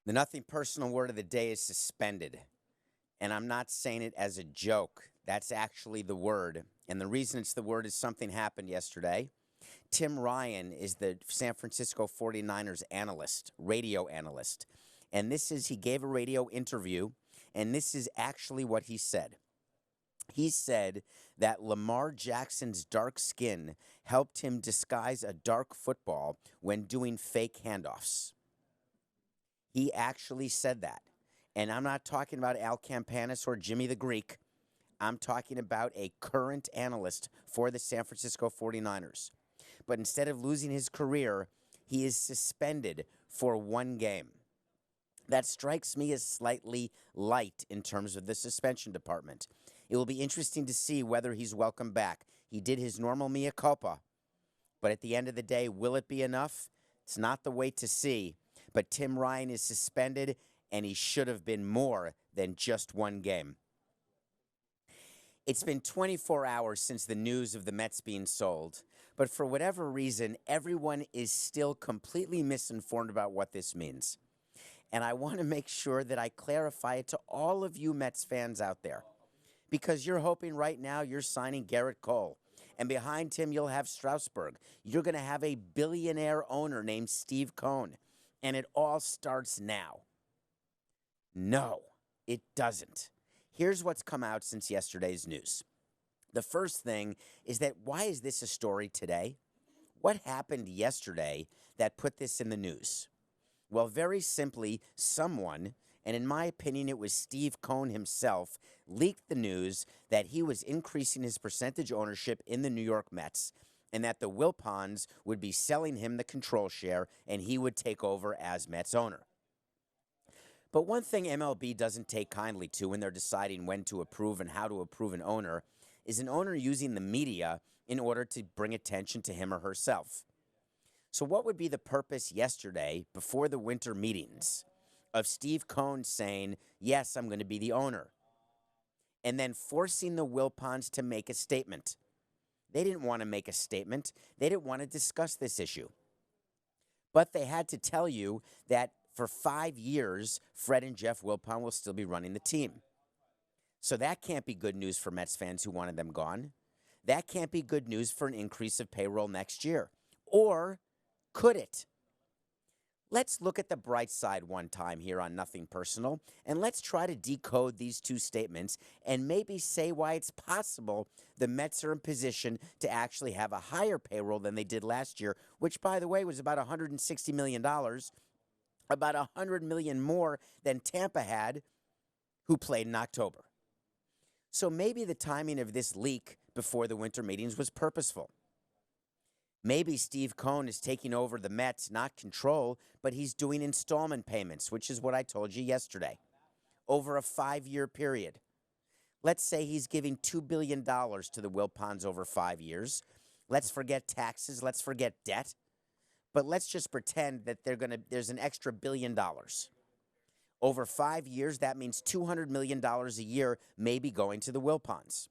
The nothing personal word of the day is suspended. And I'm not saying it as a joke. That's actually the word. And the reason it's the word is something happened yesterday. Tim Ryan is the San Francisco 49ers analyst, radio analyst. And he gave a radio interview, and this is actually what he said. He said that Lamar Jackson's dark skin helped him disguise a dark football when doing fake handoffs. He actually said that. And I'm not talking about Al Campanis or Jimmy the Greek. I'm talking about a current analyst for the San Francisco 49ers. But instead of losing his career, he is suspended for one game. That strikes me as slightly light in terms of the suspension department. It will be interesting to see whether he's welcome back. He did his normal mea culpa, but at the end of the day, will it be enough? It's not the wait to see. But Tim Ryan is suspended, and he should have been more than just one game. It's been 24 hours since the news of the Mets being sold, but for whatever reason, everyone is still completely misinformed about what this means. And I want to make sure that I clarify it to all of you Mets fans out there, because you're hoping right now you're signing Garrett Cole, and behind him you'll have Strasburg. You're going to have a billionaire owner named Steve Cohen, and it all starts now. No, it doesn't. Here's what's come out since yesterday's news. The first thing is that why is this a story today? What happened yesterday that put this in the news? Well, very simply, someone, and in my opinion it was Steve Cohen himself, leaked the news that he was increasing his percentage ownership in the New York Mets and that the Wilpons would be selling him the control share and he would take over as Mets owner. But one thing MLB doesn't take kindly to when they're deciding when to approve and how to approve an owner is an owner using the media in order to bring attention to him or herself. So what would be the purpose yesterday, before the winter meetings, of Steve Cohen saying, yes, I'm going to be the owner, and then forcing the Wilpons to make a statement? They didn't want to make a statement. They didn't want to discuss this issue. But they had to tell you that for 5 years, Fred and Jeff Wilpon will still be running the team. So that can't be good news for Mets fans who wanted them gone. That can't be good news for an increase of payroll next year. Or could it? Let's look at the bright side one time here on Nothing Personal, and let's try to decode these two statements and maybe say why it's possible the Mets are in position to actually have a higher payroll than they did last year, which, by the way, was about $160 million, about $100 million more than Tampa had, who played in October. So maybe the timing of this leak before the winter meetings was purposeful. Maybe Steve Cohen is taking over the Mets, not control, but he's doing installment payments, which is what I told you yesterday, over a 5-year period. Let's say he's giving $2 billion to the Wilpons over 5 years. Let's forget taxes. Let's forget debt. But let's just pretend that there's an extra $1 billion. Over 5 years, that means $200 million a year may be going to the Wilpons.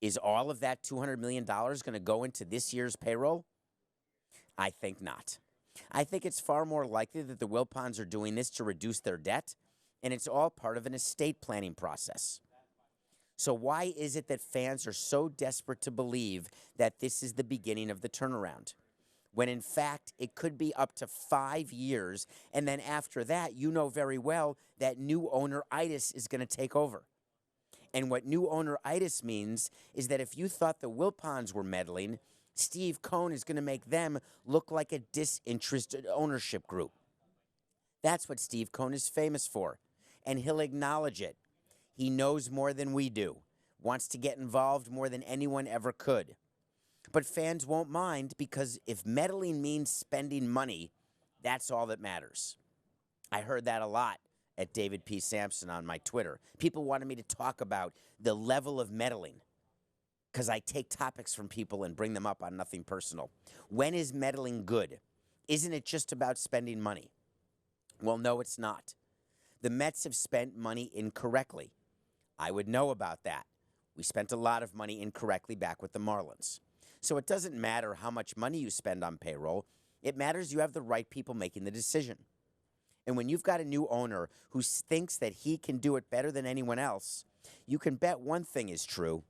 Is all of that $200 million going to go into this year's payroll? I think not. I think it's far more likely that the Wilpons are doing this to reduce their debt, and it's all part of an estate planning process. So why is it that fans are so desperate to believe that this is the beginning of the turnaround, when in fact it could be up to 5 years, and then after that, you know very well that new owner-itis is going to take over? And what new owner-itis means is that if you thought the Wilpons were meddling, Steve Cohen is going to make them look like a disinterested ownership group. That's what Steve Cohen is famous for, and he'll acknowledge it. He knows more than we do, wants to get involved more than anyone ever could. But fans won't mind, because if meddling means spending money, that's all that matters. I heard that a lot at David P. Sampson on my Twitter. People wanted me to talk about the level of meddling, because I take topics from people and bring them up on Nothing Personal. When is meddling good? Isn't it just about spending money? Well, no, it's not. The Mets have spent money incorrectly. I would know about that. We spent a lot of money incorrectly back with the Marlins. So it doesn't matter how much money you spend on payroll. It matters you have the right people making the decision. And when you've got a new owner who thinks that he can do it better than anyone else, you can bet one thing is true,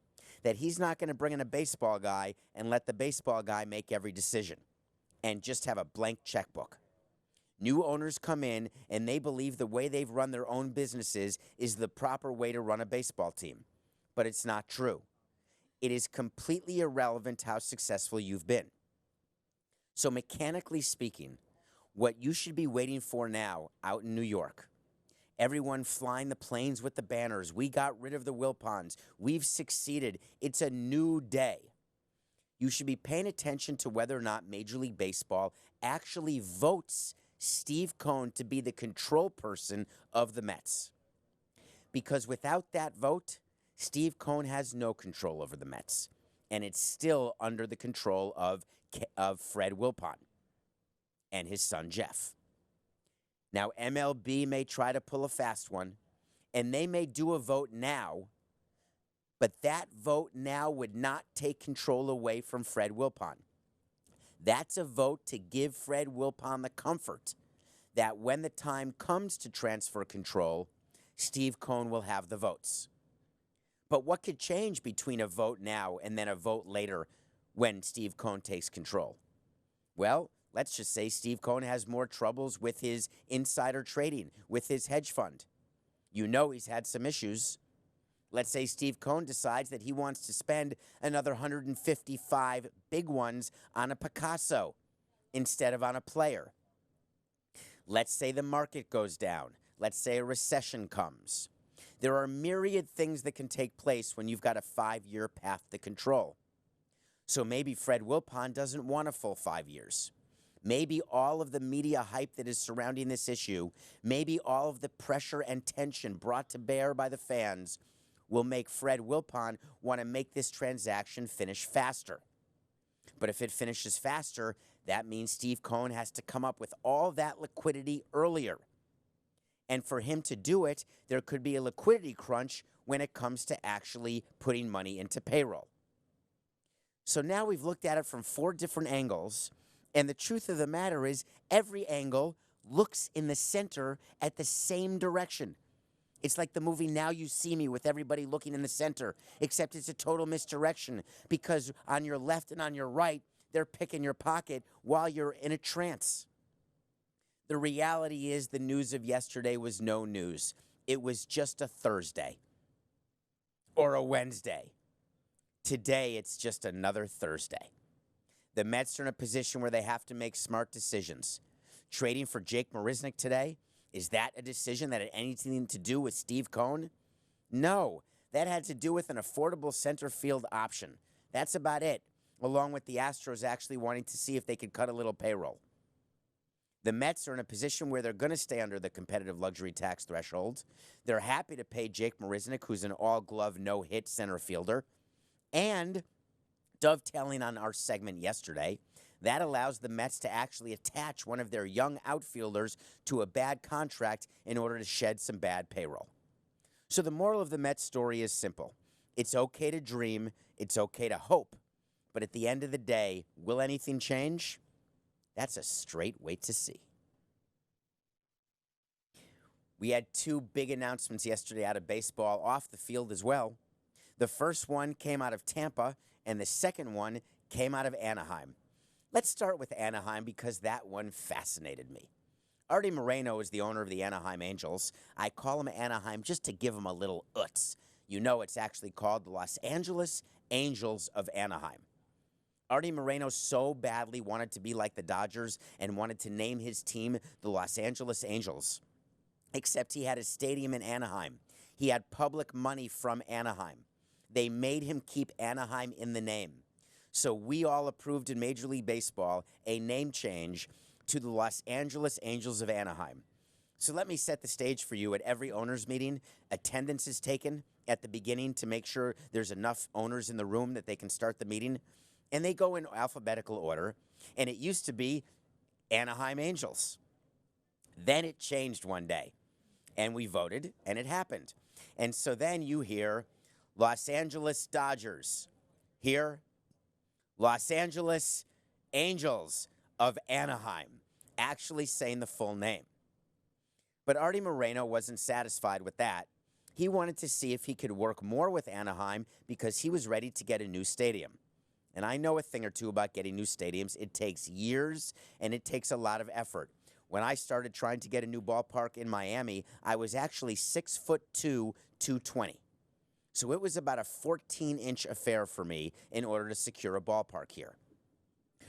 that he's not going to bring in a baseball guy and let the baseball guy make every decision and just have a blank checkbook. New owners come in and they believe the way they've run their own businesses is the proper way to run a baseball team. But it's not true. It is completely irrelevant how successful you've been. So mechanically speaking, what you should be waiting for now out in New York, everyone flying the planes with the banners, we got rid of the Wilpons, we've succeeded, it's a new day. You should be paying attention to whether or not Major League Baseball actually votes Steve Cohen to be the control person of the Mets. Because without that vote, Steve Cohen has no control over the Mets. And it's still under the control of Fred Wilpon and his son Jeff. Now, MLB may try to pull a fast one, and they may do a vote now, but that vote now would not take control away from Fred Wilpon. That's a vote to give Fred Wilpon the comfort that when the time comes to transfer control, Steve Cohen will have the votes. But what could change between a vote now and then a vote later when Steve Cohen takes control? Well, let's just say Steve Cohen has more troubles with his insider trading, with his hedge fund. You know he's had some issues. Let's say Steve Cohen decides that he wants to spend another 155 big ones on a Picasso instead of on a player. Let's say the market goes down. Let's say a recession comes. There are myriad things that can take place when you've got a 5-year path to control. So maybe Fred Wilpon doesn't want a full 5 years. Maybe all of the media hype that is surrounding this issue, maybe all of the pressure and tension brought to bear by the fans will make Fred Wilpon want to make this transaction finish faster. But if it finishes faster, that means Steve Cohen has to come up with all that liquidity earlier. And for him to do it, there could be a liquidity crunch when it comes to actually putting money into payroll. So now we've looked at it from 4 different angles, and the truth of the matter is every angle looks in the center at the same direction. It's like the movie Now You See Me with everybody looking in the center, except it's a total misdirection because on your left and on your right, they're picking your pocket while you're in a trance. The reality is the news of yesterday was no news. It was just a Thursday or a Wednesday. Today, it's just another Thursday. The Mets are in a position where they have to make smart decisions. Trading for Jake Marisnick today, is that a decision that had anything to do with Steve Cohen? No, that had to do with an affordable center field option. That's about it, along with the Astros actually wanting to see if they could cut a little payroll. The Mets are in a position where they're going to stay under the competitive luxury tax threshold. They're happy to pay Jake Marisnick, who's an all-glove, no-hit center fielder. And dovetailing on our segment yesterday, that allows the Mets to actually attach one of their young outfielders to a bad contract in order to shed some bad payroll. So the moral of the Mets story is simple. It's okay to dream. It's okay to hope. But at the end of the day, will anything change? That's a straight wait to see. We had 2 big announcements yesterday out of baseball, off the field as well. The first one came out of Tampa, and the second one came out of Anaheim. Let's start with Anaheim because that one fascinated me. Artie Moreno is the owner of the Anaheim Angels. I call him Anaheim just to give him a little utz. You know it's actually called the Los Angeles Angels of Anaheim. Artie Moreno so badly wanted to be like the Dodgers and wanted to name his team the Los Angeles Angels, except he had a stadium in Anaheim. He had public money from Anaheim. They made him keep Anaheim in the name. So we all approved in Major League Baseball a name change to the Los Angeles Angels of Anaheim. So let me set the stage for you. At every owners meeting, attendance is taken at the beginning to make sure there's enough owners in the room that they can start the meeting. And they go in alphabetical order. And it used to be Anaheim Angels. Then it changed one day. And we voted, and it happened. And so then you hear Los Angeles Dodgers. Here, Los Angeles Angels of Anaheim, actually saying the full name. But Artie Moreno wasn't satisfied with that. He wanted to see if he could work more with Anaheim because he was ready to get a new stadium. And I know a thing or two about getting new stadiums. It takes years and it takes a lot of effort. When I started trying to get a new ballpark in Miami, I was actually 6'2", 220. So it was about a 14-inch affair for me in order to secure a ballpark here.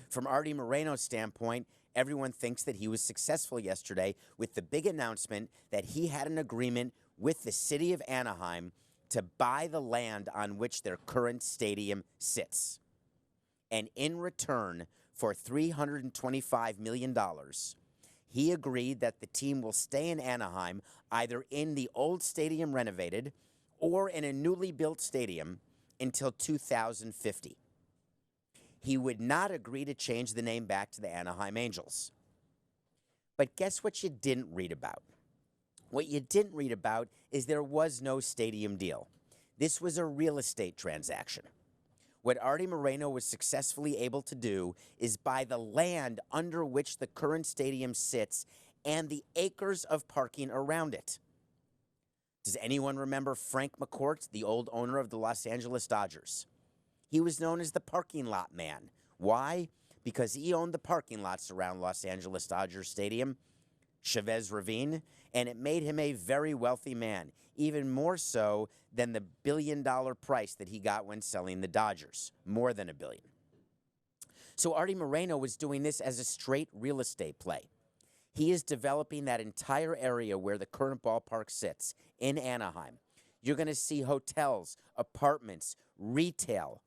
From Artie Moreno's standpoint, everyone thinks that he was successful yesterday with the big announcement that he had an agreement with the city of Anaheim to buy the land on which their current stadium sits. And in return for $325 million, he agreed that the team will stay in Anaheim, either in the old stadium renovated or in a newly built stadium until 2050. He would not agree to change the name back to the Anaheim Angels. But guess what you didn't read about? What you didn't read about is there was no stadium deal. This was a real estate transaction. What Artie Moreno was successfully able to do is buy the land under which the current stadium sits and the acres of parking around it. Does anyone remember Frank McCourt, the old owner of the Los Angeles Dodgers? He was known as the parking lot man. Why? Because he owned the parking lots around Los Angeles Dodgers Stadium, Chavez Ravine, and it made him a very wealthy man, even more so than the billion-dollar price that he got when selling the Dodgers, more than $1 billion. So Artie Moreno was doing this as a straight real estate play. He is developing that entire area where the current ballpark sits in Anaheim. You're going to see hotels, apartments, retail.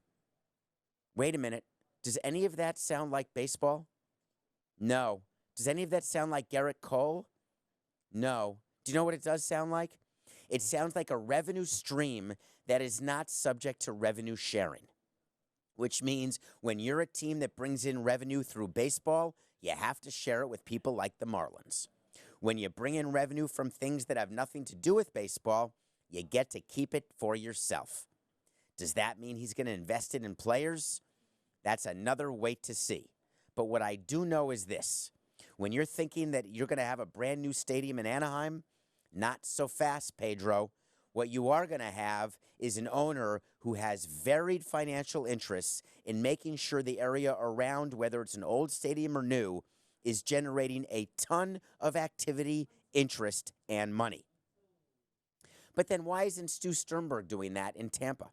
Wait a minute. Does any of that sound like baseball? No. Does any of that sound like Garrett Cole? No. Do you know what it does sound like? It sounds like a revenue stream that is not subject to revenue sharing, which means when you're a team that brings in revenue through baseball, you have to share it with people like the Marlins. When you bring in revenue from things that have nothing to do with baseball, you get to keep it for yourself. Does that mean he's going to invest it in players? That's another wait to see. But what I do know is this. When you're thinking that you're going to have a brand new stadium in Anaheim, not so fast, Pedro. What you are going to have is an owner who has varied financial interests in making sure the area around, whether it's an old stadium or new, is generating a ton of activity, interest, and money. But then why isn't Stu Sternberg doing that in Tampa?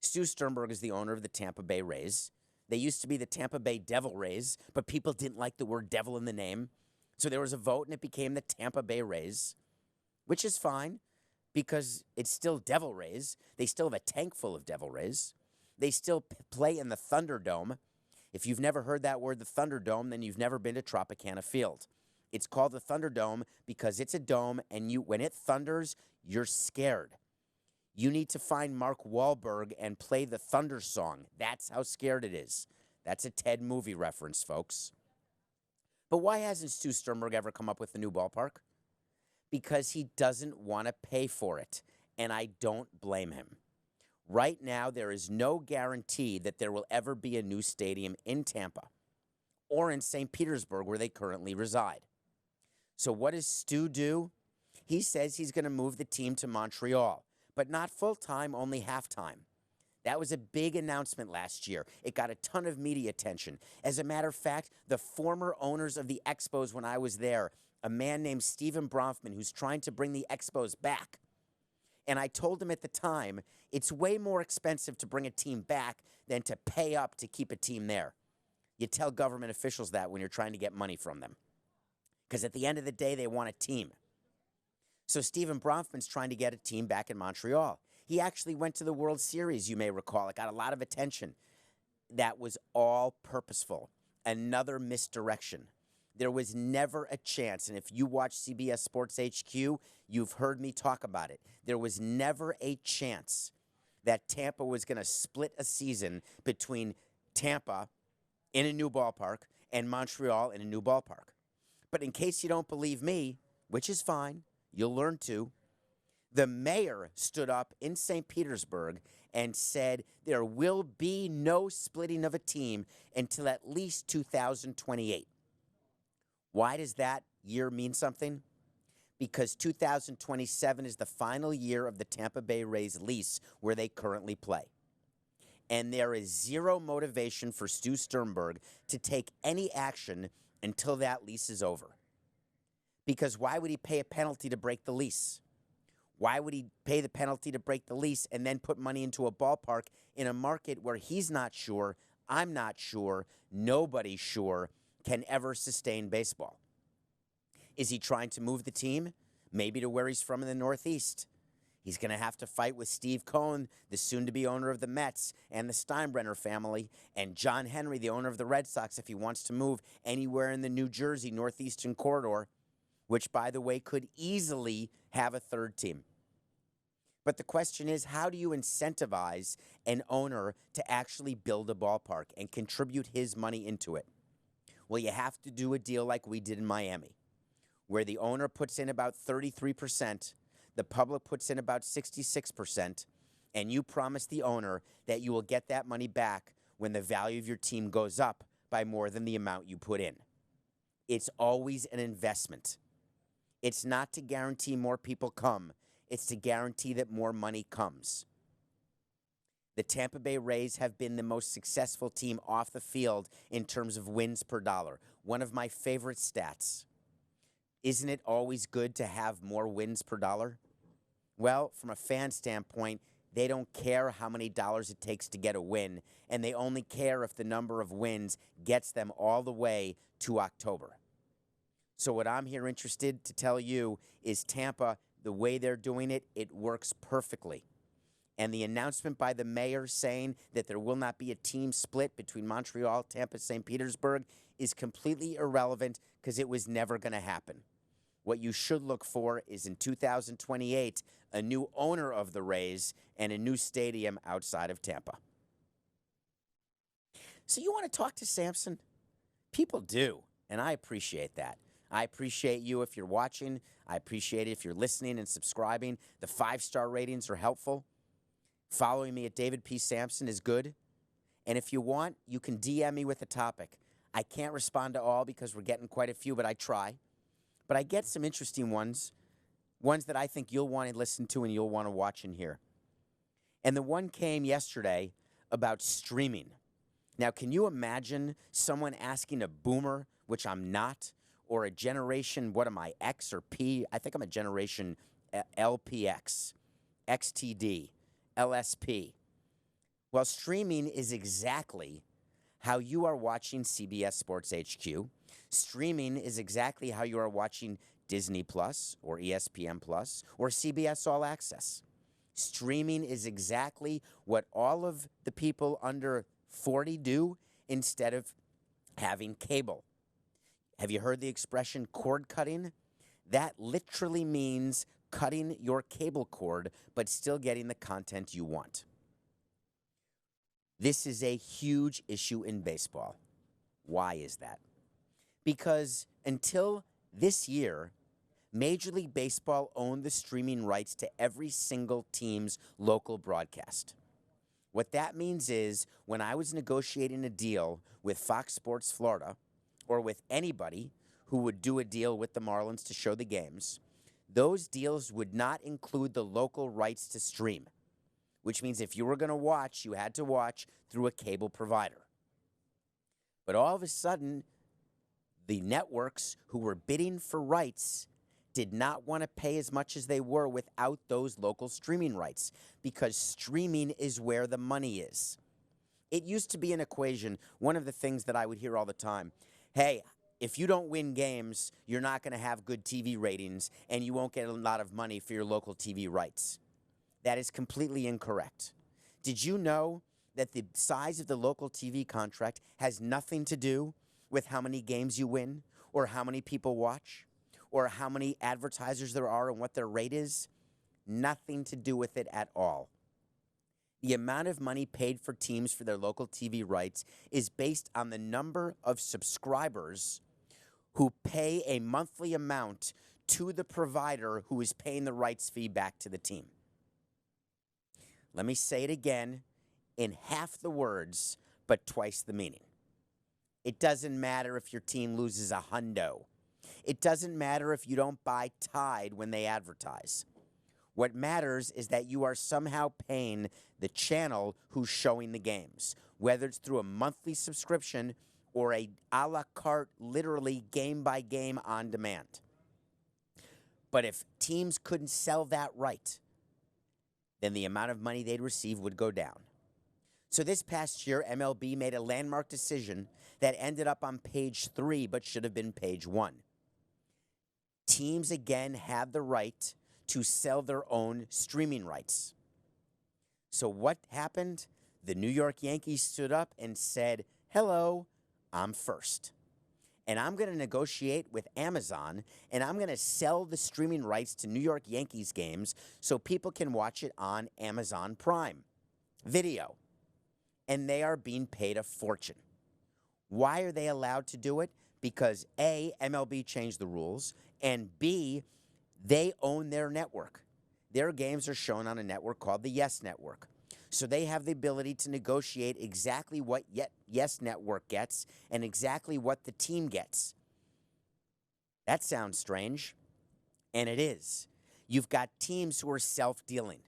Stu Sternberg is the owner of the Tampa Bay Rays. They used to be the Tampa Bay Devil Rays, but people didn't like the word devil in the name. So there was a vote, and it became the Tampa Bay Rays, which is fine because it's still Devil Rays. They still have a tank full of Devil Rays. They still play in the Thunderdome. If you've never heard that word, the Thunderdome, then you've never been to Tropicana Field. It's called the Thunderdome because it's a dome, and when it thunders, you're scared. You need to find Mark Wahlberg and play the Thunder song. That's how scared it is. That's a Ted movie reference, folks. But why hasn't Stu Sternberg ever come up with a new ballpark? Because he doesn't want to pay for it, and I don't blame him. Right now, there is no guarantee that there will ever be a new stadium in Tampa or in St. Petersburg, where they currently reside. So what does Stu do? He says he's going to move the team to Montreal, but not full-time, only half-time. That was a big announcement last year. It got a ton of media attention. As a matter of fact, the former owners of the Expos when I was there, a man named Stephen Bronfman, who's trying to bring the Expos back. And I told him at the time, it's way more expensive to bring a team back than to pay up to keep a team there. You tell government officials that when you're trying to get money from them. Because at the end of the day, they want a team. So Stephen Bronfman's trying to get a team back in Montreal. He actually went to the World Series, you may recall. It got a lot of attention. That was all purposeful. Another misdirection. There was never a chance, and if you watch CBS Sports HQ, you've heard me talk about it. There was never a chance that Tampa was going to split a season between Tampa in a new ballpark and Montreal in a new ballpark. But in case you don't believe me, which is fine, you'll learn to, the mayor stood up in St. Petersburg and said there will be no splitting of a team until at least 2028. Why does that year mean something? because 2027 is the final year of the Tampa Bay Rays lease where they currently play. And there is zero motivation for Stu Sternberg to take any action until that lease is over. Because why would he pay a penalty to break the lease? Why would he pay the penalty to break the lease and then put money into a ballpark in a market where he's not sure, I'm not sure, nobody's sure can ever sustain baseball? Is he trying to move the team? Maybe to where he's from in the Northeast. He's going to have to fight with Steve Cohen, the soon-to-be owner of the Mets, and the Steinbrenner family, and John Henry, the owner of the Red Sox, if he wants to move anywhere in the New Jersey Northeastern corridor, which, by the way, could easily have a third team. But the question is, how do you incentivize an owner to actually build a ballpark and contribute his money into it? Well, you have to do a deal like we did in Miami, where the owner puts in about 33%, the public puts in about 66%, and you promise the owner that you will get that money back when the value of your team goes up by more than the amount you put in. It's always an investment. It's not to guarantee more people come. It's to guarantee that more money comes. The Tampa Bay Rays have been the most successful team off the field in terms of wins per dollar. One of my favorite stats. Isn't it always good to have more wins per dollar? Well, from a fan standpoint, they don't care how many dollars it takes to get a win, and they only care if the number of wins gets them all the way to October. So what I'm here interested to tell you is Tampa, the way they're doing it, it works perfectly. And the announcement by the mayor saying that there will not be a team split between Montreal, Tampa, St. Petersburg is completely irrelevant because it was never going to happen. What you should look for is in 2028, a new owner of the Rays and a new stadium outside of Tampa. So you want to talk to Samson? People do, and I appreciate that. I appreciate you if you're watching. I appreciate it if you're listening and subscribing. The 5-star ratings are helpful. Following me at David P. Samson is good. And if you want, you can DM me with a topic. I can't respond to all because we're getting quite a few, but I try. But I get some interesting ones that I think you'll want to listen to and you'll want to watch and hear. And the one came yesterday about streaming. Now, can you imagine someone asking a boomer, which I'm not, or a generation, what am I, X or P? I think I'm a generation LPX, XTD, LSP. Well, streaming is exactly how you are watching CBS Sports HQ. Streaming is exactly how you are watching Disney Plus or ESPN Plus or CBS All Access. Streaming is exactly what all of the people under 40 do instead of having cable. Have you heard the expression cord cutting? That literally means cutting your cable cord, but still getting the content you want. This is a huge issue in baseball. Why is that? Because until this year, Major League Baseball owned the streaming rights to every single team's local broadcast. What that means is when I was negotiating a deal with Fox Sports Florida, or with anybody who would do a deal with the Marlins to show the games, those deals would not include the local rights to stream, which means if you were going to watch, you had to watch through a cable provider. But all of a sudden, the networks who were bidding for rights did not want to pay as much as they were without those local streaming rights, because streaming is where the money is. It used to be an equation, one of the things that I would hear all the time. Hey, if you don't win games, you're not going to have good TV ratings, and you won't get a lot of money for your local TV rights. That is completely incorrect. Did you know that the size of the local TV contract has nothing to do with how many games you win, or how many people watch, or how many advertisers there are and what their rate is? Nothing to do with it at all. The amount of money paid for teams for their local TV rights is based on the number of subscribers who pay a monthly amount to the provider who is paying the rights fee back to the team. Let me say it again in half the words, but twice the meaning. It doesn't matter if your team loses $100. It doesn't matter if you don't buy Tide when they advertise. What matters is that you are somehow paying the channel who's showing the games, whether it's through a monthly subscription or a la carte, literally game by game on demand. But if teams couldn't sell that right, then the amount of money they'd receive would go down. So this past year, MLB made a landmark decision that ended up on page 3 but should have been page 1. Teams again had the right to sell their own streaming rights. So what happened? The New York Yankees stood up and said, hello, I'm first. And I'm going to negotiate with Amazon, and I'm going to sell the streaming rights to New York Yankees games so people can watch it on Amazon Prime Video. And they are being paid a fortune. Why are they allowed to do it? Because A, MLB changed the rules, and B, they own their network. Their games are shown on a network called the Yes Network. So they have the ability to negotiate exactly what Yes Network gets and exactly what the team gets. That sounds strange, and it is. You've got teams who are self-dealing.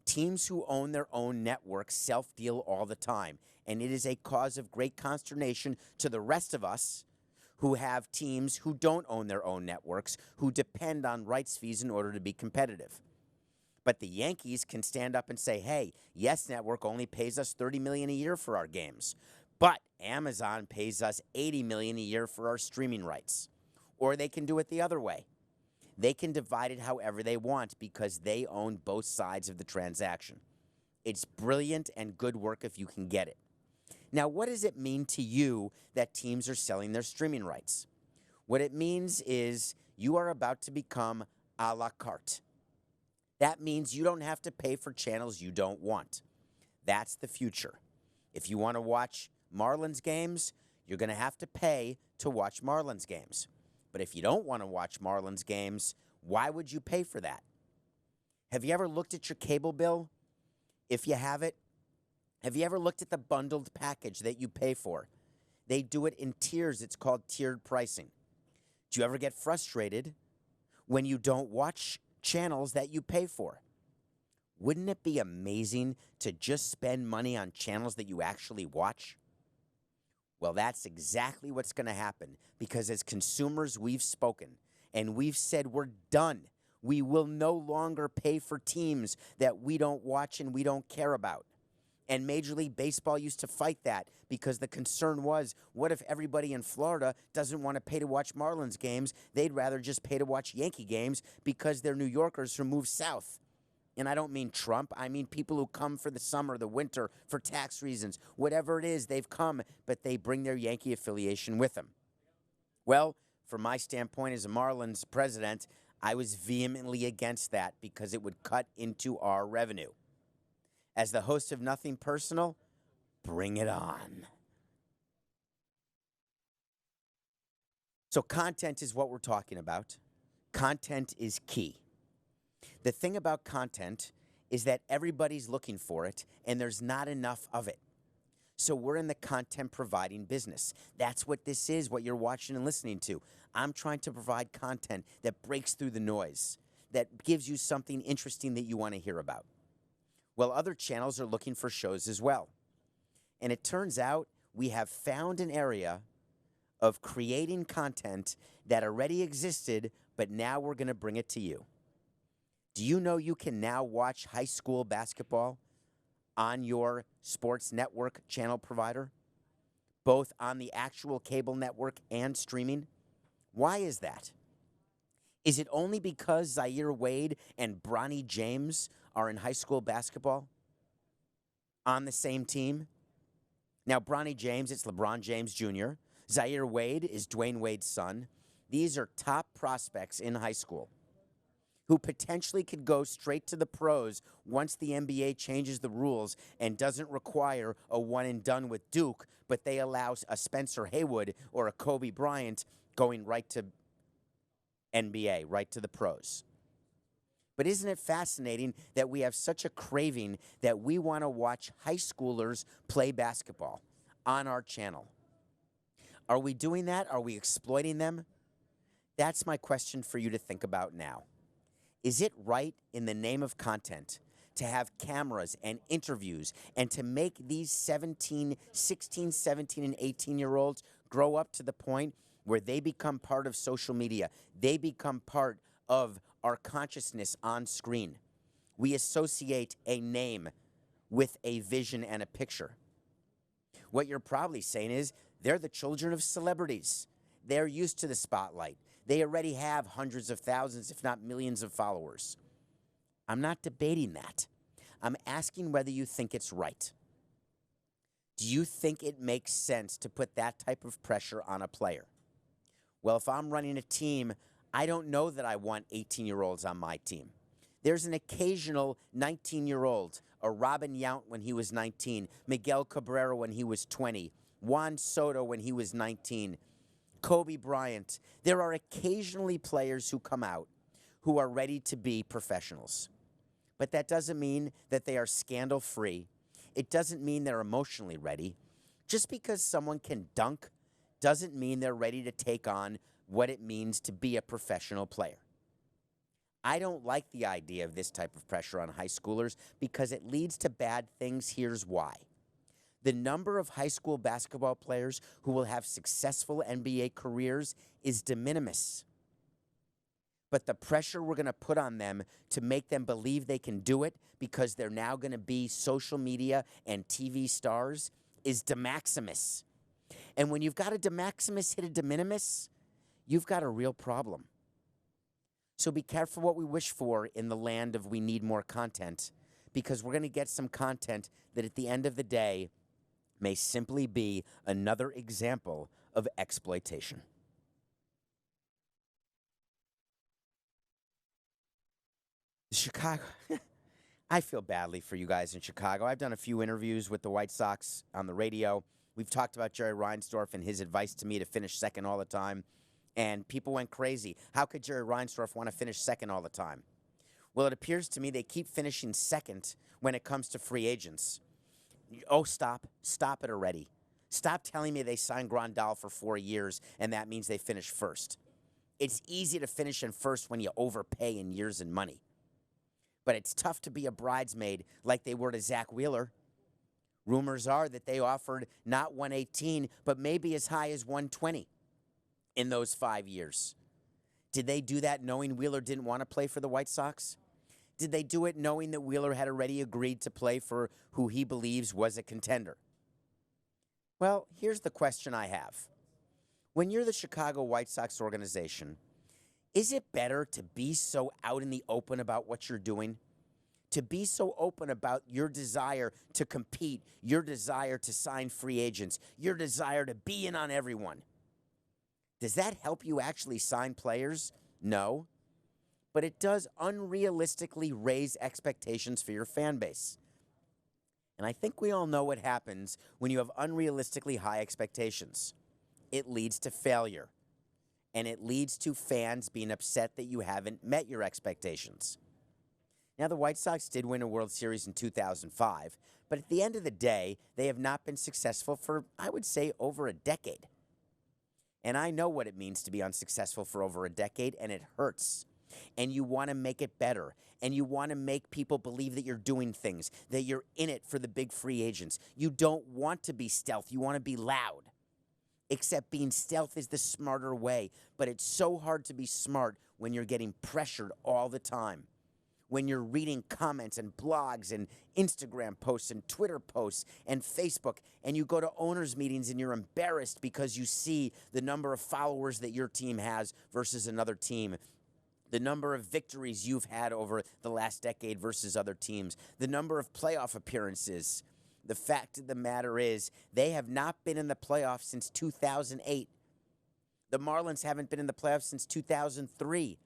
Teams who own their own networks self-deal all the time, and it is a cause of great consternation to the rest of us who have teams who don't own their own networks, who depend on rights fees in order to be competitive. But the Yankees can stand up and say, hey, Yes Network only pays us $30 million a year for our games, but Amazon pays us $80 million a year for our streaming rights. Or they can do it the other way. They can divide it however they want because they own both sides of the transaction. It's brilliant and good work if you can get it. Now, what does it mean to you that teams are selling their streaming rights? What it means is you are about to become a la carte. That means you don't have to pay for channels you don't want. That's the future. If you want to watch Marlins games, you're going to have to pay to watch Marlins games. But if you don't want to watch Marlins games, why would you pay for that? Have you ever looked at your cable bill? If you have it, have you ever looked at the bundled package that you pay for? They do it in tiers. It's called tiered pricing. Do you ever get frustrated when you don't watch channels that you pay for? Wouldn't it be amazing to just spend money on channels that you actually watch? Well, that's exactly what's going to happen because as consumers, we've spoken and we've said we're done. We will no longer pay for teams that we don't watch and we don't care about. And Major League Baseball used to fight that because the concern was, what if everybody in Florida doesn't want to pay to watch Marlins games? They'd rather just pay to watch Yankee games because they're New Yorkers who moved south. And I don't mean Trump. I mean people who come for the summer, the winter, for tax reasons. Whatever it is, they've come, but they bring their Yankee affiliation with them. Well, from my standpoint as a Marlins president, I was vehemently against that because it would cut into our revenue. As the host of Nothing Personal, bring it on. So content is what we're talking about. Content is key. The thing about content is that everybody's looking for it, and there's not enough of it. So we're in the content providing business. That's what this is, what you're watching and listening to. I'm trying to provide content that breaks through the noise, that gives you something interesting that you want to hear about. Well, other channels are looking for shows as well. And it turns out we have found an area of creating content that already existed, but now we're going to bring it to you. Do you know you can now watch high school basketball on your sports network channel provider, both on the actual cable network and streaming? Why is that? Is it only because Zaire Wade and Bronny James are in high school basketball on the same team? Now, Bronny James, it's LeBron James Jr. Zaire Wade is Dwayne Wade's son. These are top prospects in high school who potentially could go straight to the pros once the NBA changes the rules and doesn't require a one and done with Duke, but they allow a Spencer Haywood or a Kobe Bryant going right to NBA, right to the pros. But isn't it fascinating that we have such a craving that we want to watch high schoolers play basketball on our channel? Are we doing that? Are we exploiting them? That's my question for you to think about now. Is it right in the name of content to have cameras and interviews and to make these 17, 16, 17, and 18-year-olds grow up to the point where they become part of social media? They become part of our consciousness on screen. We associate a name with a vision and a picture. What you're probably saying is they're the children of celebrities. They're used to the spotlight. They already have hundreds of thousands, if not millions of followers. I'm not debating that. I'm asking whether you think it's right. Do you think it makes sense to put that type of pressure on a player? Well, if I'm running a team, I don't know that I want 18-year-olds on my team. There's an occasional 19-year-old, a Robin Yount when he was 19, Miguel Cabrera when he was 20, Juan Soto when he was 19, Kobe Bryant. There are occasionally players who come out who are ready to be professionals. But that doesn't mean that they are scandal-free. It doesn't mean they're emotionally ready. Just because someone can dunk doesn't mean they're ready to take on what it means to be a professional player. I don't like the idea of this type of pressure on high schoolers because it leads to bad things. Here's why. The number of high school basketball players who will have successful NBA careers is de minimis. But the pressure we're going to put on them to make them believe they can do it because they're now going to be social media and TV stars is de maximis. And when you've got a de maximis hit a de minimis, you've got a real problem. So be careful what we wish for in the land of we need more content, because we're going to get some content that at the end of the day may simply be another example of exploitation. Chicago, I feel badly for you guys in Chicago. I've done a few interviews with the White Sox on the radio. We've talked about Jerry Reinsdorf and his advice to me to finish second all the time. And people went crazy. How could Jerry Reinsdorf want to finish second all the time? Well, it appears to me they keep finishing second when it comes to free agents. Oh, stop. Stop it already. Stop telling me they signed Grandal for 4 years and that means they finish first. It's easy to finish in first when you overpay in years and money. But it's tough to be a bridesmaid like they were to Zach Wheeler. Rumors are that they offered not 118, but maybe as high as 120 in those 5 years. Did they do that knowing Wheeler didn't want to play for the White Sox? Did they do it knowing that Wheeler had already agreed to play for who he believes was a contender? Well, here's the question I have. When you're the Chicago White Sox organization, is it better to be so out in the open about what you're doing? To be so open about your desire to compete, your desire to sign free agents, your desire to be in on everyone? Does that help you actually sign players? No. But it does unrealistically raise expectations for your fan base. And I think we all know what happens when you have unrealistically high expectations. It leads to failure. And it leads to fans being upset that you haven't met your expectations. Now, the White Sox did win a World Series in 2005, but at the end of the day, they have not been successful for, I would say, over a decade. And I know what it means to be unsuccessful for over a decade, and it hurts. And you want to make it better. And you want to make people believe that you're doing things, that you're in it for the big free agents. You don't want to be stealth. You want to be loud. Except being stealth is the smarter way. But it's so hard to be smart when you're getting pressured all the time. When you're reading comments and blogs and Instagram posts and Twitter posts and Facebook, and you go to owners' meetings and you're embarrassed because you see the number of followers that your team has versus another team, the number of victories you've had over the last decade versus other teams, the number of playoff appearances. The fact of the matter is they have not been in the playoffs since 2008. The Marlins haven't been in the playoffs since 2003.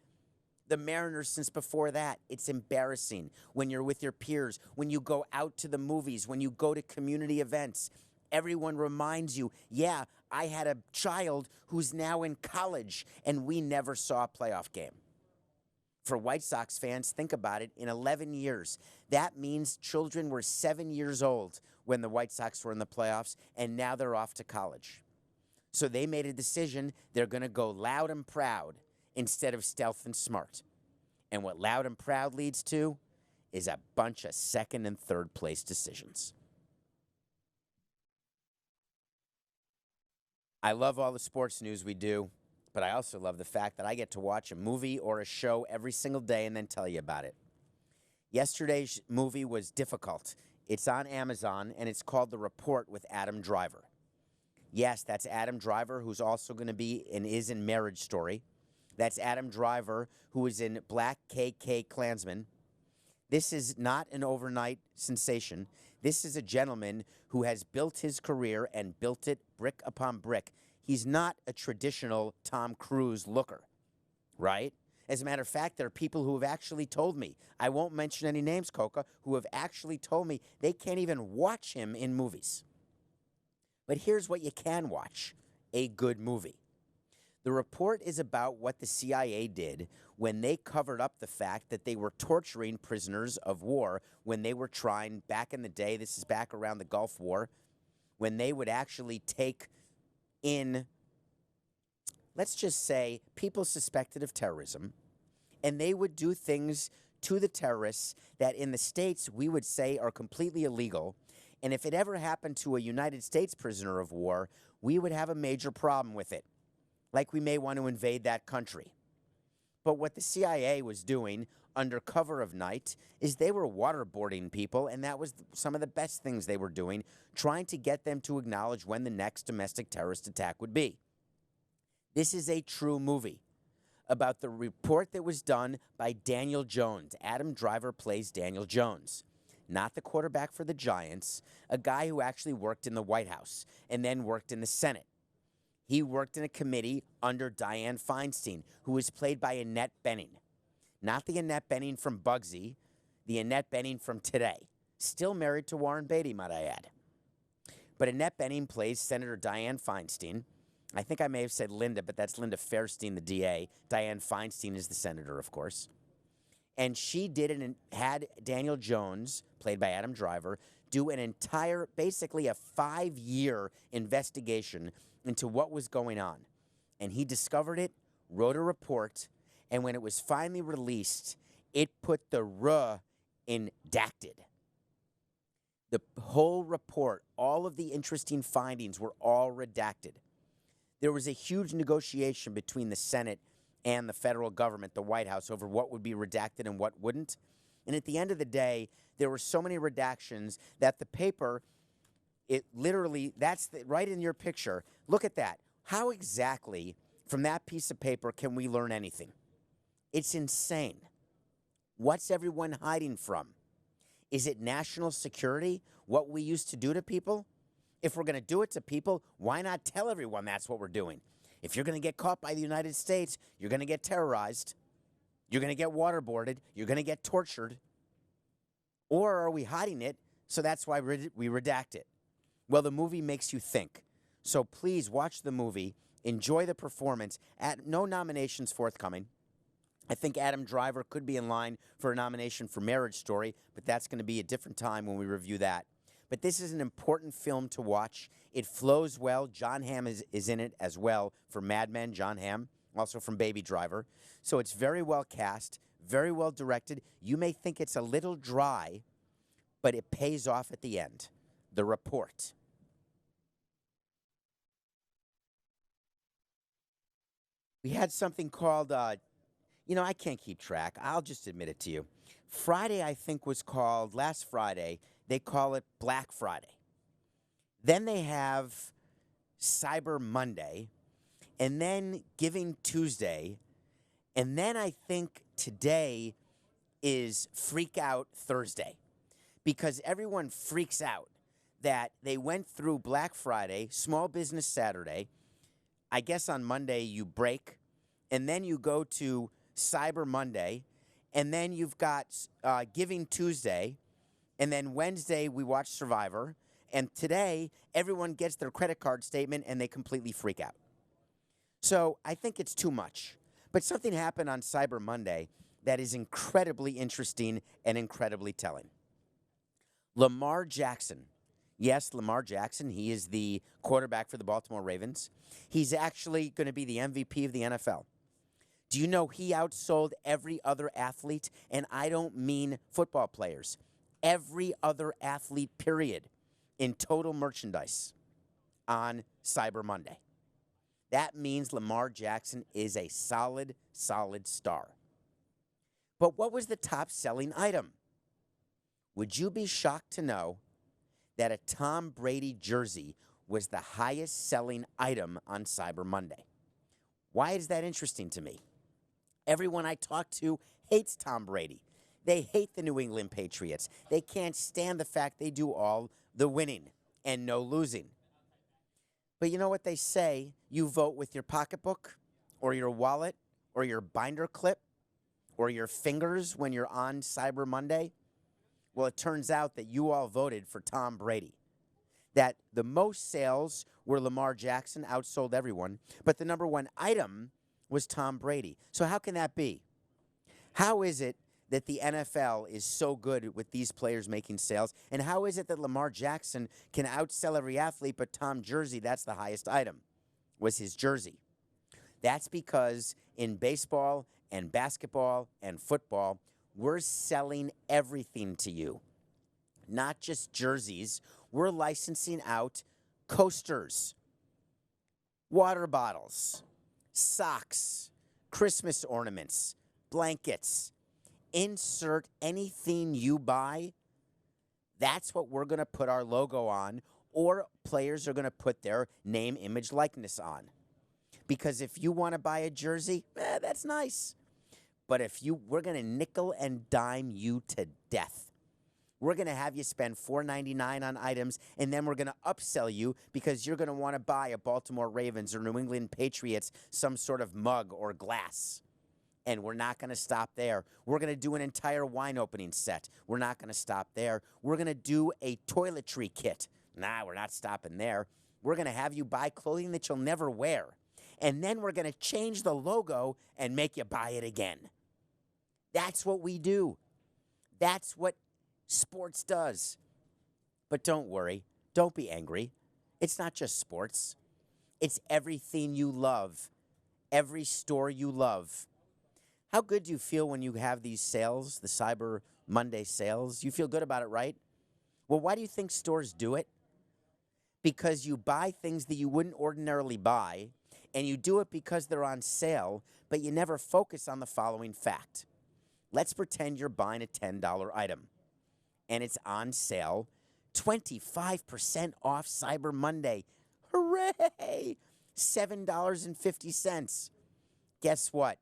The Mariners since before that. It's embarrassing when you're with your peers, when you go out to the movies, when you go to community events. Everyone reminds you, yeah, I had a child who's now in college, and we never saw a playoff game. For White Sox fans, think about it. In 11 years, that means children were 7 years old when the White Sox were in the playoffs, and now they're off to college. So they made a decision. They're going to go loud and proud instead of stealth and smart. And what loud and proud leads to is a bunch of second and third place decisions. I love all the sports news we do, but I also love the fact that I get to watch a movie or a show every single day and then tell you about it. Yesterday's movie was difficult. It's on Amazon, and it's called The Report with Adam Driver. Yes, that's Adam Driver, who's also going to be and is in Marriage Story. That's Adam Driver, who is in Black KK Klansman. This is not an overnight sensation. This is a gentleman who has built his career and built it brick upon brick. He's not a traditional Tom Cruise looker, right? As a matter of fact, there are people who have actually told me, I won't mention any names, Coca, who have actually told me they can't even watch him in movies. But here's what you can watch: a good movie. The Report is about what the CIA did when they covered up the fact that they were torturing prisoners of war when they were trying, back in the day, this is back around the Gulf War, when they would actually take in, let's just say, people suspected of terrorism, and they would do things to the terrorists that in the States we would say are completely illegal. And if it ever happened to a United States prisoner of war, we would have a major problem with it, like we may want to invade that country. But what the CIA was doing under cover of night is they were waterboarding people, and that was some of the best things they were doing, trying to get them to acknowledge when the next domestic terrorist attack would be. This is a true movie about the report that was done by Daniel Jones. Adam Driver plays Daniel Jones, not the quarterback for the Giants, a guy who actually worked in the White House and then worked in the Senate. He worked in a committee under Dianne Feinstein, who was played by Annette Bening. Not the Annette Bening from Bugsy, the Annette Bening from today. Still married to Warren Beatty, might I add. But Annette Bening plays Senator Dianne Feinstein. I think I may have said Linda, but that's Linda Fairstein, the DA. Dianne Feinstein is the senator, of course. And she did and had Daniel Jones, played by Adam Driver, do an entire, basically a 5-year investigation into what was going on. And he discovered it, wrote a report, and when it was finally released, it put the R in redacted. The whole report, all of the interesting findings were all redacted. There was a huge negotiation between the Senate and the federal government, the White House, over what would be redacted and what wouldn't. And at the end of the day, there were so many redactions that the paper, it literally, right in your picture. Look at that. How exactly from that piece of paper can we learn anything? It's insane. What's everyone hiding from? Is it national security, what we used to do to people? If we're going to do it to people, why not tell everyone that's what we're doing? If you're going to get caught by the United States, you're going to get terrorized. You're going to get waterboarded. You're going to get tortured. Or are we hiding it, so that's why we redact it? Well, the movie makes you think. So please watch the movie. Enjoy the performance. No nominations forthcoming. I think Adam Driver could be in line for a nomination for Marriage Story, but that's going to be a different time when we review that. But this is an important film to watch. It flows well. Jon Hamm is in it as well for Mad Men, Jon Hamm, also from Baby Driver. So it's very well cast, very well directed. You may think it's a little dry, but it pays off at the end. The Report. We had something called, I can't keep track. I'll just admit it to you. Friday, I think, was called, last Friday, they call it Black Friday. Then they have Cyber Monday, and then Giving Tuesday, and then I think today is Freak Out Thursday, because everyone freaks out that they went through Black Friday, Small Business Saturday. I guess on Monday you break, and then you go to Cyber Monday, and then you've got Giving Tuesday, and then Wednesday we watch Survivor, and today everyone gets their credit card statement and they completely freak out. So I think it's too much. But something happened on Cyber Monday that is incredibly interesting and incredibly telling. Lamar Jackson. Yes, Lamar Jackson. He is the quarterback for the Baltimore Ravens. He's actually going to be the MVP of the NFL. Do you know he outsold every other athlete? And I don't mean football players. Every other athlete, period, in total merchandise on Cyber Monday. That means Lamar Jackson is a solid, solid star. But what was the top selling item? Would you be shocked to know that a Tom Brady jersey was the highest selling item on Cyber Monday? Why is that interesting to me? Everyone I talk to hates Tom Brady. They hate the New England Patriots. They can't stand the fact they do all the winning and no losing. But you know what they say? You vote with your pocketbook or your wallet or your binder clip or your fingers when you're on Cyber Monday. Well, it turns out that you all voted for Tom Brady. That the most sales were Lamar Jackson, outsold everyone, but the number one item was Tom Brady. So how can that be? How is it that the NFL is so good with these players making sales? And how is it that Lamar Jackson can outsell every athlete, but Tom jersey, that's the highest item, was his jersey? That's because in baseball and basketball and football, we're selling everything to you. Not just jerseys. We're licensing out coasters, water bottles, socks, Christmas ornaments, blankets. Insert anything you buy. That's what we're going to put our logo on, or players are going to put their name, image, likeness on. Because if you want to buy a jersey, that's nice. But we're going to nickel and dime you to death. We're going to have you spend $4.99 on items, and then we're going to upsell you because you're going to want to buy a Baltimore Ravens or New England Patriots some sort of mug or glass. And we're not going to stop there. We're going to do an entire wine opening set. We're not going to stop there. We're going to do a toiletry kit. Nah, we're not stopping there. We're going to have you buy clothing that you'll never wear. And then we're going to change the logo and make you buy it again. That's what we do. That's what sports does. But don't worry. Don't be angry. It's not just sports. It's everything you love. Every store you love. How good do you feel when you have these sales, the Cyber Monday sales? You feel good about it, right? Well, why do you think stores do it? Because you buy things that you wouldn't ordinarily buy, and you do it because they're on sale, but you never focus on the following fact. Let's pretend you're buying a $10 item, and it's on sale, 25% off Cyber Monday. Hooray! $7.50. Guess what?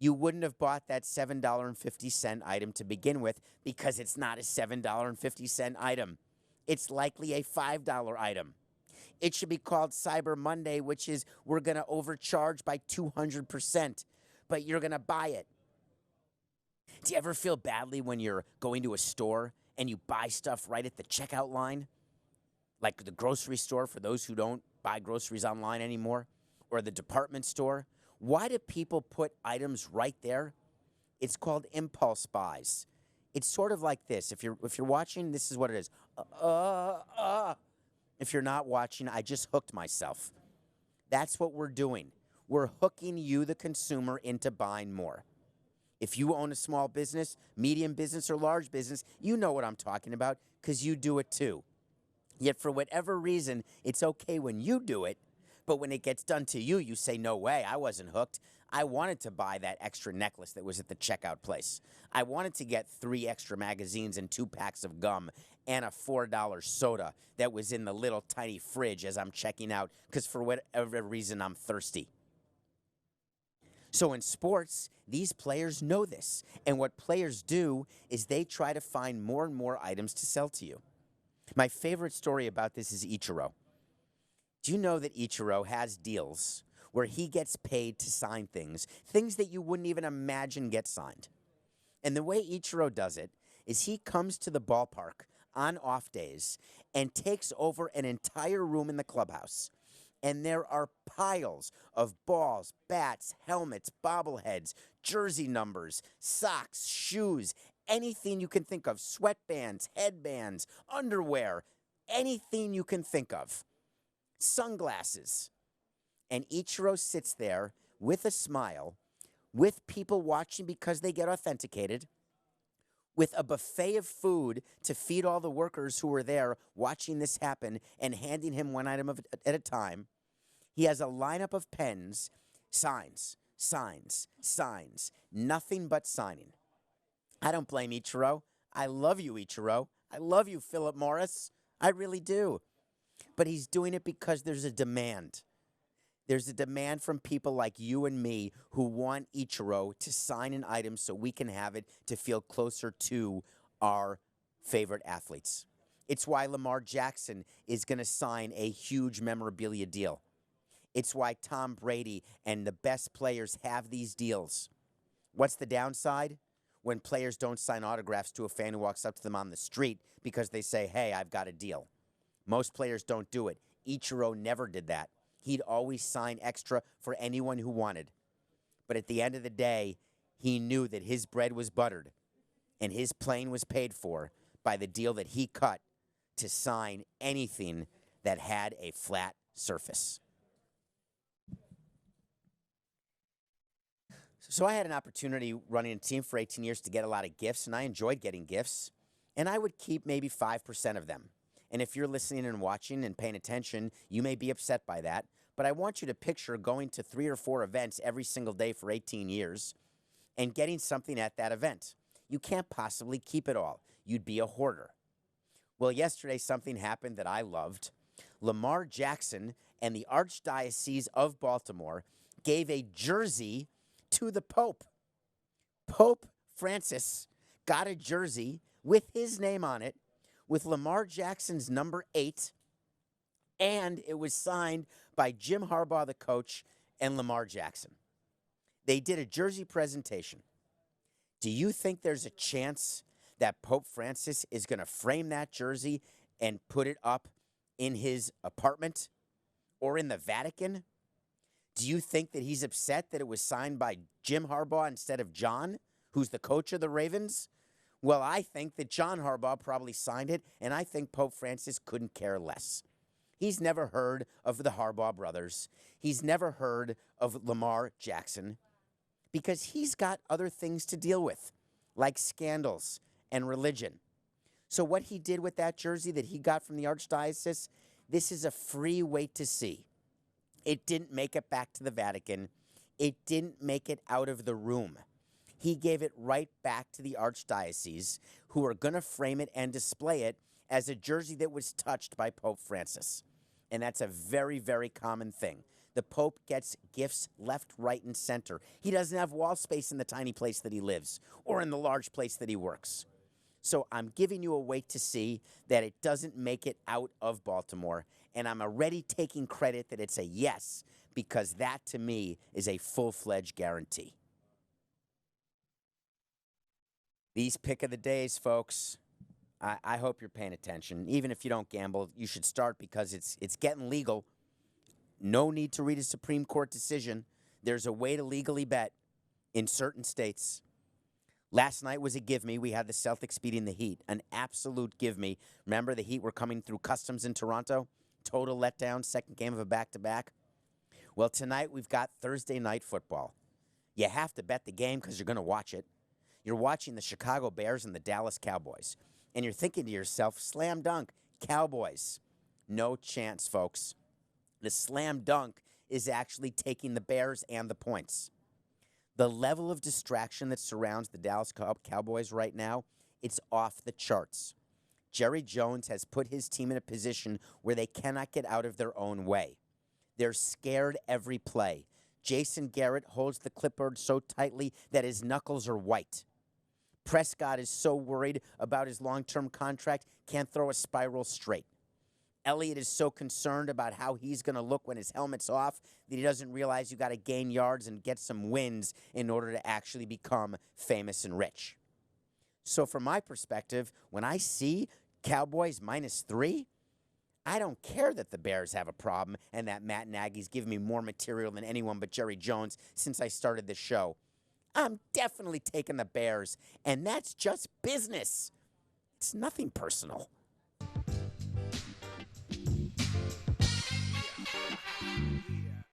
You wouldn't have bought that $7.50 item to begin with because it's not a $7.50 item. It's likely a $5 item. It should be called Cyber Monday, which is we're going to overcharge by 200%, but you're going to buy it. Do you ever feel badly when you're going to a store and you buy stuff right at the checkout line? Like the grocery store for those who don't buy groceries online anymore, or the department store? Why do people put items right there? It's called impulse buys. It's sort of like this. If you're watching, this is what it is. If you're not watching, I just hooked myself. That's what we're doing. We're hooking you, the consumer, into buying more. If you own a small business, medium business, or large business, you know what I'm talking about because you do it too. Yet for whatever reason, it's okay when you do it, but when it gets done to you, you say, no way, I wasn't hooked. I wanted to buy that extra necklace that was at the checkout place. I wanted to get 3 extra magazines and 2 packs of gum and a $4 soda that was in the little tiny fridge as I'm checking out because for whatever reason, I'm thirsty. So in sports, these players know this. And what players do is they try to find more and more items to sell to you. My favorite story about this is Ichiro. Do you know that Ichiro has deals where he gets paid to sign things that you wouldn't even imagine get signed? And the way Ichiro does it is he comes to the ballpark on off days and takes over an entire room in the clubhouse. And there are piles of balls, bats, helmets, bobbleheads, jersey numbers, socks, shoes, anything you can think of, sweatbands, headbands, underwear, anything you can think of. Sunglasses. And Ichiro sits there with a smile with people watching because they get authenticated, with a buffet of food to feed all the workers who were there watching this happen and handing him one item at a time. He has a lineup of pens, signs, signs, signs, nothing but signing. I don't blame Ichiro. I love you, Ichiro. I love you, Philip Morris. I really do. But he's doing it because there's a demand. There's a demand from people like you and me who want Ichiro to sign an item so we can have it to feel closer to our favorite athletes. It's why Lamar Jackson is going to sign a huge memorabilia deal. It's why Tom Brady and the best players have these deals. What's the downside? When players don't sign autographs to a fan who walks up to them on the street because they say, hey, I've got a deal. Most players don't do it. Ichiro never did that. He'd always sign extra for anyone who wanted. But at the end of the day, he knew that his bread was buttered and his plane was paid for by the deal that he cut to sign anything that had a flat surface. So I had an opportunity running a team for 18 years to get a lot of gifts, and I enjoyed getting gifts, and I would keep maybe 5% of them. And if you're listening and watching and paying attention, you may be upset by that. But I want you to picture going to 3 or 4 events every single day for 18 years and getting something at that event. You can't possibly keep it all. You'd be a hoarder. Well, yesterday something happened that I loved. Lamar Jackson and the Archdiocese of Baltimore gave a jersey to the Pope. Pope Francis got a jersey with his name on it, with Lamar Jackson's number 8, and it was signed by Jim Harbaugh, the coach, and Lamar Jackson. They did a jersey presentation. Do you think there's a chance that Pope Francis is going to frame that jersey and put it up in his apartment or in the Vatican? Do you think that he's upset that it was signed by Jim Harbaugh instead of John, who's the coach of the Ravens? Well, I think that John Harbaugh probably signed it, and I think Pope Francis couldn't care less. He's never heard of the Harbaugh brothers. He's never heard of Lamar Jackson because he's got other things to deal with, like scandals and religion. So what he did with that jersey that he got from the Archdiocese, this is a free wait to see. It didn't make it back to the Vatican. It didn't make it out of the room. He gave it right back to the Archdiocese, who are going to frame it and display it as a jersey that was touched by Pope Francis. And that's a very, very common thing. The Pope gets gifts left, right, and center. He doesn't have wall space in the tiny place that he lives or in the large place that he works. So I'm giving you a wait to see that it doesn't make it out of Baltimore. And I'm already taking credit that it's a yes, because that to me is a full-fledged guarantee. These pick of the days, folks, I hope you're paying attention. Even if you don't gamble, you should start because it's getting legal. No need to read a Supreme Court decision. There's a way to legally bet in certain states. Last night was a give me. We had the Celtics beating the Heat, an absolute give me. Remember, the Heat were coming through customs in Toronto? Total letdown, second game of a back-to-back. Well, tonight we've got Thursday night football. You have to bet the game because you're going to watch it. You're watching the Chicago Bears and the Dallas Cowboys. And you're thinking to yourself, slam dunk, Cowboys. No chance, folks. The slam dunk is actually taking the Bears and the points. The level of distraction that surrounds the Dallas Cowboys right now, it's off the charts. Jerry Jones has put his team in a position where they cannot get out of their own way. They're scared every play. Jason Garrett holds the clipboard so tightly that his knuckles are white. Prescott is so worried about his long-term contract, can't throw a spiral straight. Elliott is so concerned about how he's going to look when his helmet's off that he doesn't realize you got to gain yards and get some wins in order to actually become famous and rich. So from my perspective, when I see Cowboys -3, I don't care that the Bears have a problem and that Matt Nagy's given me more material than anyone but Jerry Jones since I started this show. I'm definitely taking the Bears, and that's just business. It's nothing personal.